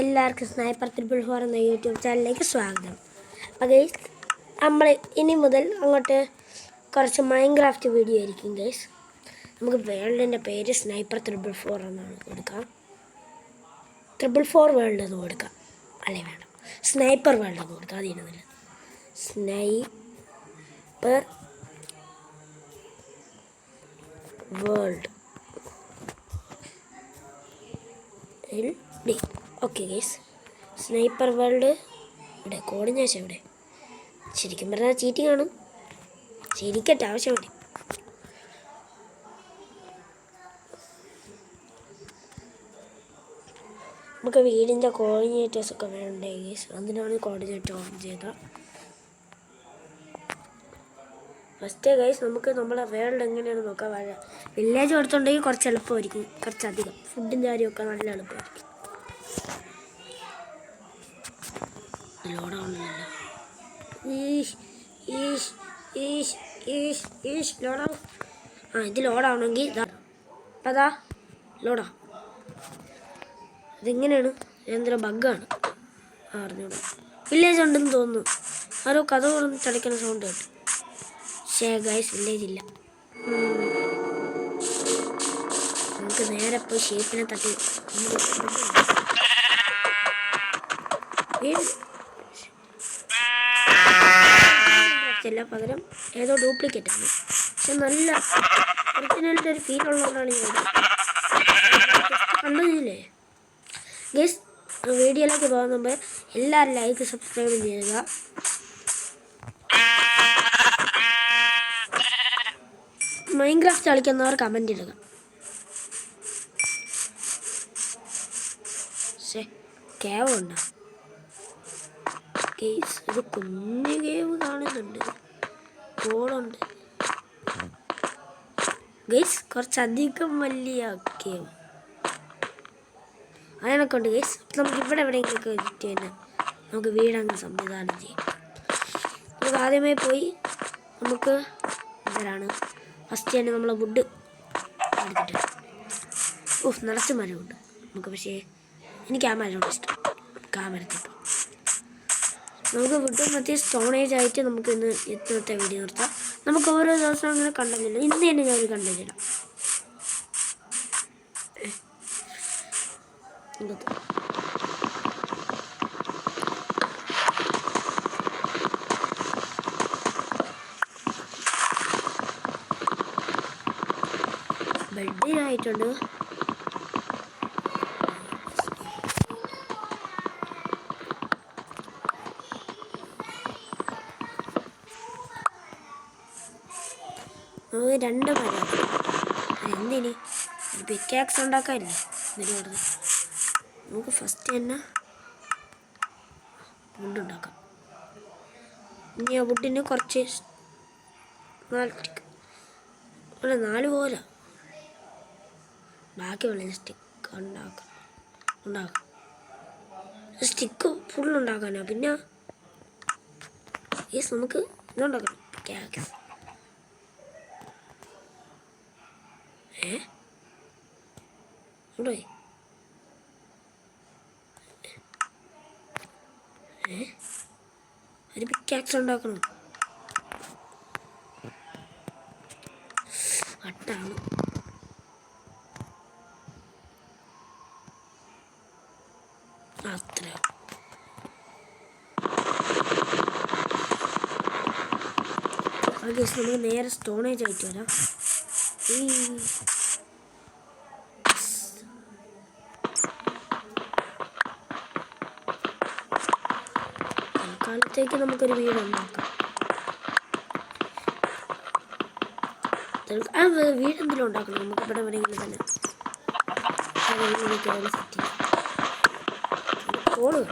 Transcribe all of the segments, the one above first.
എല്ലാവർക്കും സ്നൈപ്പർ 444 എന്ന യൂട്യൂബ് ചാനലിലേക്ക് സ്വാഗതം. അപ്പോൾ ഗൈസ്, നമ്മൾ ഇനി മുതൽ അങ്ങോട്ട് കുറച്ച് മൈൻക്രാഫ്റ്റ് വീഡിയോ ആയിരിക്കും ഗൈസ്. നമുക്ക് വേൾഡിൻ്റെ പേര് സ്നൈപ്പർ 444 എന്നാണ് കൊടുക്കാം. 444 വേൾഡ് എന്ന് കൊടുക്കാം. അല്ലേ വേണം, സ്നൈപ്പർ വേൾഡ് എന്ന് കൊടുക്കാം. അതിന് നല്ല sniper world LD. Okay guys, sniper world ഇവിടെ കോർഡിനേഷൻ ഇവിടെ. ശരിക്കും പറഞ്ഞാൽ ചീറ്റിംഗ് ആണ്. ശരിക്കട്ടെ, ആവശ്യം മതി. നമുക്ക് വീടിൻ്റെ കോർഡിനേറ്റേഴ്സൊക്കെ വേണ്ടേ ഗൈസ്, അതിനാണ് കോർഡിനേറ്റർ ഓൺ ചെയ്ത. ഫസ്റ്റ് ഗൈസ് നമുക്ക് നമ്മളെ വേൾഡ് എങ്ങനെയാണ് നോക്കാം. വില്ലേജ് കൊടുത്തുണ്ടെങ്കിൽ കുറച്ച് എളുപ്പമായിരിക്കും, കുറച്ചധികം ഫുഡിൻ്റെ കാര്യമൊക്കെ നല്ല എളുപ്പമായിരിക്കും. ലോഡാവുന്നില്ല. ലോഡാവും. ഇത് ലോഡാവണമെങ്കിൽ അതാ ലോഡാ. അതെങ്ങനെയാണ്? എന്തൊരു ബഗ്ഗാണ് അറിഞ്ഞൂടാ. വില്ലേജ് ഉണ്ടെന്ന് തോന്നുന്നു. ആരോ കഥ തുറന്ന് ചടയ്ക്കുന്ന സൗണ്ട് കേട്ടു. പക്ഷേ ഗൈസ്, വില്ലേജ് ഇല്ല. നമുക്ക് നേരെ പോയി ഷേപ്പിനെ തട്ടി പകരം ഏതോ ഡ്യൂപ്ലിക്കേറ്റ് ആണ്. പക്ഷെ നല്ല ഒറിജിനലിൻ്റെ ഒരു ഫീൽ ഉള്ളതുകൊണ്ടാണ് ഞാൻ കണ്ടതില്ലേ ഗൈസ്. വീഡിയോയിലേക്ക് പോകാൻ മുമ്പ് എല്ലാവരും ലൈക്ക് സബ്സ്ക്രൈബ് ചെയ്യുക. മൈൻക്രാഫ്റ്റ് കളിക്കുന്നവർ കമൻ്റ് ഇടുക. പക്ഷേ കേവ് ഉണ്ടോ ഗൈസ്? ഒരു കുഞ്ഞു കേവ് കാണുന്നുണ്ട്. ഗോളുണ്ട് ഗൈസ്, കുറച്ചധികം വലിയ കേവ് അതിനൊക്കെ ഉണ്ട് ഗൈസ്. നമുക്ക് ഇവിടെ എവിടെയെങ്കിലൊക്കെ വെച്ചിട്ട് തന്നെ നമുക്ക് വീടങ്ങ് സംവിധാനം ചെയ്യാം. നമുക്ക് ആദ്യമേ പോയി നമുക്ക് എന്താണ് ഫസ്റ്റ് തന്നെ നമ്മളെ വുഡ് എടുത്തിട്ട് നിറച്ച് മരമുണ്ട് നമുക്ക്. പക്ഷേ എനിക്ക് ആ മരമുണ്ട് ഇഷ്ടം. മരത്തിപ്പോൾ നമുക്ക് വുഡ് മറ്റേ സ്റ്റോണേജ് ആയിട്ട് നമുക്ക് ഇന്നത്തെ വീഡിയോ നിർത്താം. നമുക്ക് ഓരോ ദിവസം അങ്ങനെ കണ്ടതില്ല. ഇന്ന് തന്നെ ഞാൻ കണ്ടില്ല. ബെഡിനായിട്ടുണ്ട്. നമുക്ക് 2 മരം. എന്തിന് ഒരു പിക്കാക്സ് ഉണ്ടാക്കാനില്ലേ എന്നിട്ട് പറഞ്ഞു. നമുക്ക് ഫസ്റ്റ് തന്നെ വുഡ് ഉണ്ടാക്കാം. ഇനി ആ വുഡിന് കുറച്ച് 4 പോലെ ബാക്കിയുള്ള സ്റ്റിക്ക് ഉണ്ടാക്കാം. സ്റ്റിക്ക് ഫുൾ ഉണ്ടാക്കാനാ. പിന്നെ നമുക്ക് ഇതുണ്ടാക്കണം, പിക്കാക്സ്. ഒരു പിക്കാക്സ് ഉണ്ടാക്കണം. വട്ടാണ്. അത്ര നമുക്ക് നേരെ സ്റ്റോണേജ് ആയിട്ട് വരാം. കാലത്തേക്ക് നമുക്കൊരു വീട് ഉണ്ടാക്കാം. വീടെന്തെങ്കിലും ഉണ്ടാക്കണം നമുക്ക്. ഇവിടെ എവിടെയെങ്കിലും തന്നെ സെറ്റ് ചെയ്യാം. കോള്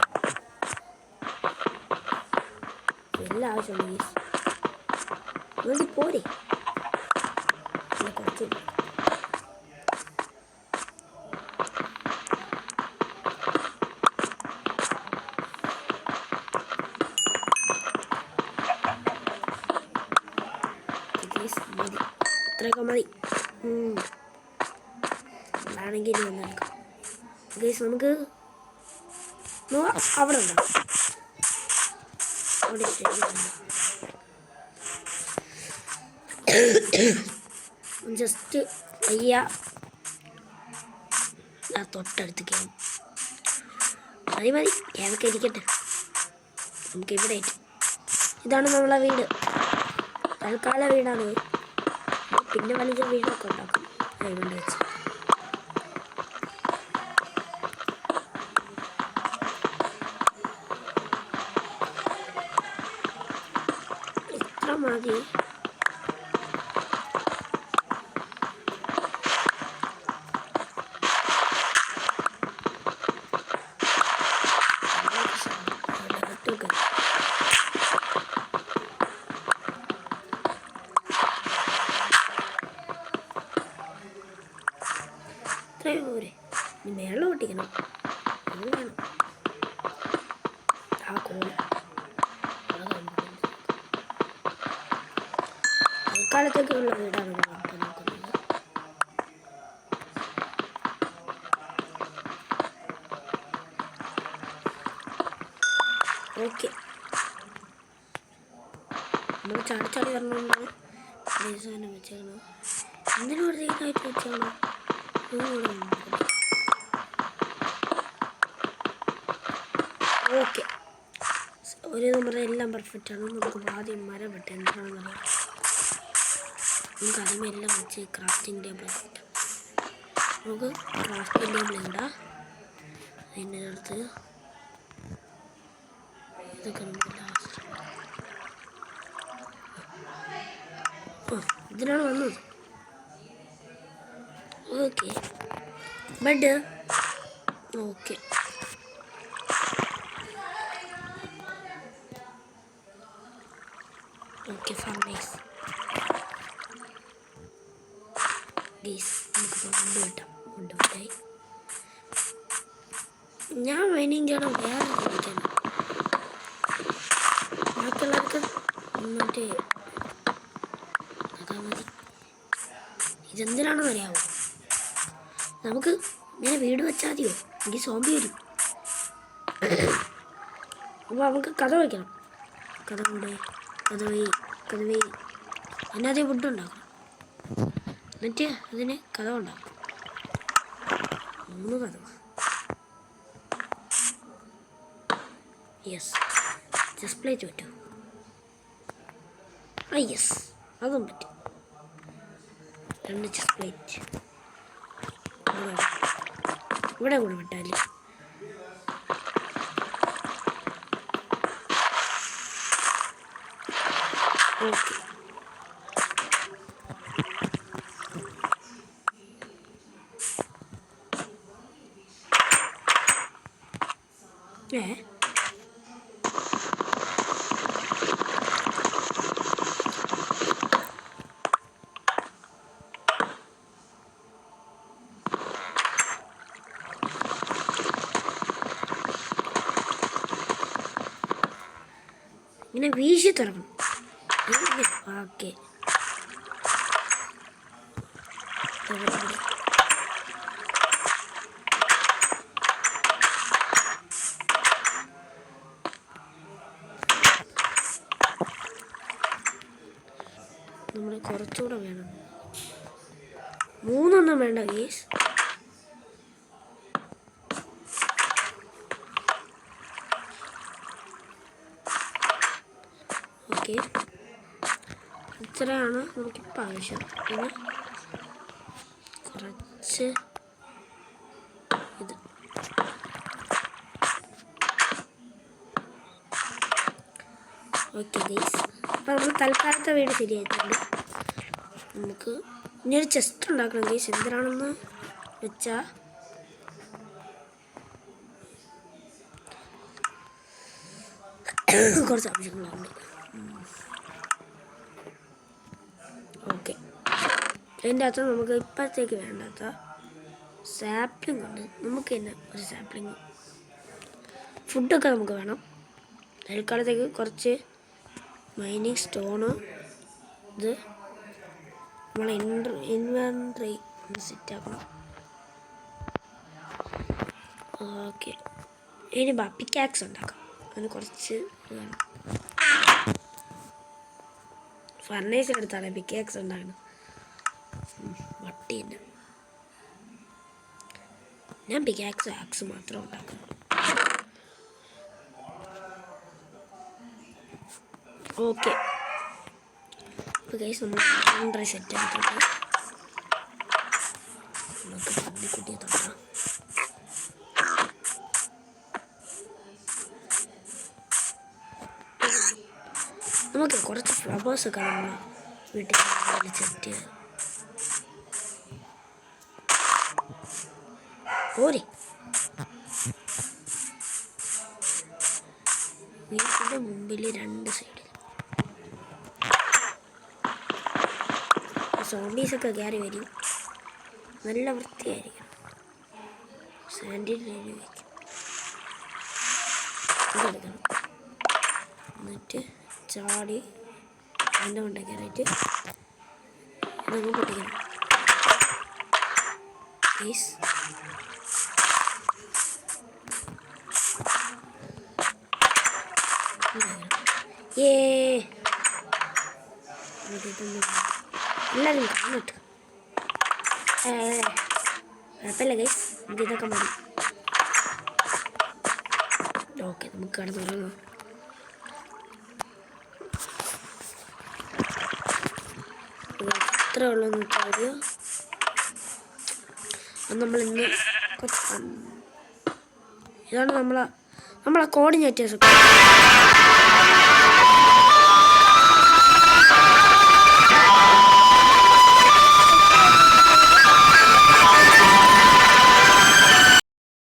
എല്ലാ ആവശ്യമുണ്ട് വേണ്ടി പോരെ. കുറച്ച് മതി, ഇത്രയൊക്കെ മതി. ആണെങ്കിൽ ഇനി വന്നെടുക്കാം ഗൈസ്. നമുക്ക് അവിടെ ഉണ്ടോ? അവിടെ ജസ്റ്റ് അയ്യ തൊട്ടടുത്ത് കയറും. മതി ഏതൊക്കെ ഇരിക്കട്ടെ. നമുക്ക് ഇവിടെ ഇതാണ് നമ്മളെ വീട്. തൽക്കാല വീടാണ്. പിന്നെ വലിയ വീടൊക്കെ ഉണ്ടാക്കും ഇവിടെ വെച്ച്. ഇത്ര മതി. ഇത്രയും പോരെ. ഇനി വെള്ളം ഒട്ടിക്കണം. അത് വേണം. ആ കോല തൽക്കാലത്തേക്കുള്ള വീടാണ് നമുക്ക് നോക്കുന്നത്. ഓക്കെ, നമ്മൾ ചാടി വരണമെന്നാണ് സാധനം വെച്ചേക്കണം. എന്തിനു വെറുതെയായിട്ട് വെച്ചാണ്. ഓക്കെ, ഒരു നമ്മുടെ എല്ലാം പെർഫെക്റ്റ് ആണ്. നമുക്ക് ആദ്യം മരം വെട്ടാം. എന്താണെന്ന് പറയാം. നമുക്ക് അതിനെല്ലാം വെച്ച് ക്രാഫ്റ്റിംഗ് ടേബിൾ കിട്ടാം. നമുക്ക് ക്രാഫ്റ്റിംഗ് ടേബിൾ ഇടാം. അതിൻ്റെ അടുത്ത് ഇതൊക്കെ നമുക്ക് ലാസ്റ്റ് ഇതിനാണ് വന്നത്. Okay, bed. Okay, okay furnace ഗീസ്. നമുക്കിപ്പോൾ കൊണ്ടുവിട്ടായി. ഞാൻ മൈനിങ് ചെയ്യണം. വേറെ കളിക്കണം. ബാക്കിയുള്ളവർക്ക് മറ്റേ അതാ മതി. ഇതെന്തിനാണെന്ന് അറിയാമോ? നമുക്ക് ഇങ്ങനെ വീട് വെച്ചാൽ മതിയോ? എനിക്ക് സോംബി വരും. അപ്പോൾ നമുക്ക് കഥ വയ്ക്കണം. കഥ വഴി അതിനകത്ത് ഫുഡ് ഉണ്ടാക്കണം. എന്നിട്ട് അതിന് കഥ ഉണ്ടാക്കും. 3 കഥ. യെസ്, ചെസ് പ്ലേറ്റ് പറ്റുമോ? യെസ്, അതും പറ്റും. 2 ചെസ് പ്ലേറ്റ് ഇവിടെ കൂടെ വിട്ടാല്. ഓക്കെ, ഇങ്ങനെ വീശി തുറക്കണം. ഓക്കെ, നമ്മൾ കുറച്ചുകൂടെ വേണം. 3 വേണ്ട ഗീസ്. ഓക്കെ, ഇത്രയാണ് നമുക്കിപ്പോൾ ആവശ്യം. പിന്നെ കുറച്ച് ഇത്. ഓക്കെ ഗൈസ്, അപ്പോൾ നമ്മൾ തൽക്കാലത്തെ വീട് ശരിയായിട്ടുണ്ട്. നമുക്ക് ഇനി ഒരു ചെസ്റ്റ് ഉണ്ടാക്കണം ഗൈസ്. എന്തിനാണെന്ന് വെച്ചാൽ കുറച്ച് ആവശ്യങ്ങളുണ്ട്. ഓക്കെ, അതിൻ്റെ അകത്ത് നമുക്ക് ഇപ്പോഴത്തേക്ക് വേണ്ടാത്ത സാപ്ലിംഗ് ഉണ്ട്. നമുക്ക് തന്നെ ഒരു സാപ്ലിംഗ്. ഫുഡൊക്കെ നമുക്ക് വേണം. തൽക്കാലത്തേക്ക് കുറച്ച് മൈനിങ് സ്റ്റോണ്. ഇത് നമ്മളെ ഇൻവെൻട്രി സെറ്റ് ആക്കണം. ഓക്കെ, ഇനി പിക്കാക്സ് ഉണ്ടാക്കാം. അതിന് കുറച്ച് വേണം. ഫർണേഴ്സിനെടുത്താണ് പിക്കാക്സ് ഉണ്ടാക്കണം. വട്ടി തന്നെ. ഞാൻ പിക്കാക്സ് മാത്രം ഉണ്ടാക്കും. ഓക്കെ. അപ്പോൾ ഗൈസ് നമ്മൾ കൗണ്ടർ സെറ്റ് ആക്കിയിട്ട് നമുക്ക് പന്നിക്കുട്ടിയെ തൊട്ടാം. നമുക്ക് കുറച്ച് ഫ്ലവേഴ്സൊക്കെ നമ്മൾ വീട്ടിൽ സെറ്റ് ചെയ്യാം. ഓരേ വീട്ടിൻ്റെ മുമ്പിൽ 2 സൈഡിൽ സോംബീസൊക്കെ കയറി വരും. നല്ല വൃത്തിയായിരിക്കണം. സാൻഡിൽ വയ്ക്കും. ഇതെടുക്കണം. എന്നിട്ട് ചാടി അതിൻ്റെ കൊണ്ട കയറിയിട്ട് നമുക്ക് പൊട്ടിക്കണം. പ്ലീസ് എല്ലാവരും കാണട്ടെ. കുഴപ്പമില്ല ഗൈസ്, ഇതൊക്കെ മതി. ഓക്കെ, നമുക്ക് കിടന്നുറങ്ങാം. എത്ര ഉള്ളൂ നോക്കിയാൽ മതിയോ? അത് നമ്മളിന്ന് ഇതാണ് നമ്മളെ കോർഡിനേറ്റേഴ്സ്.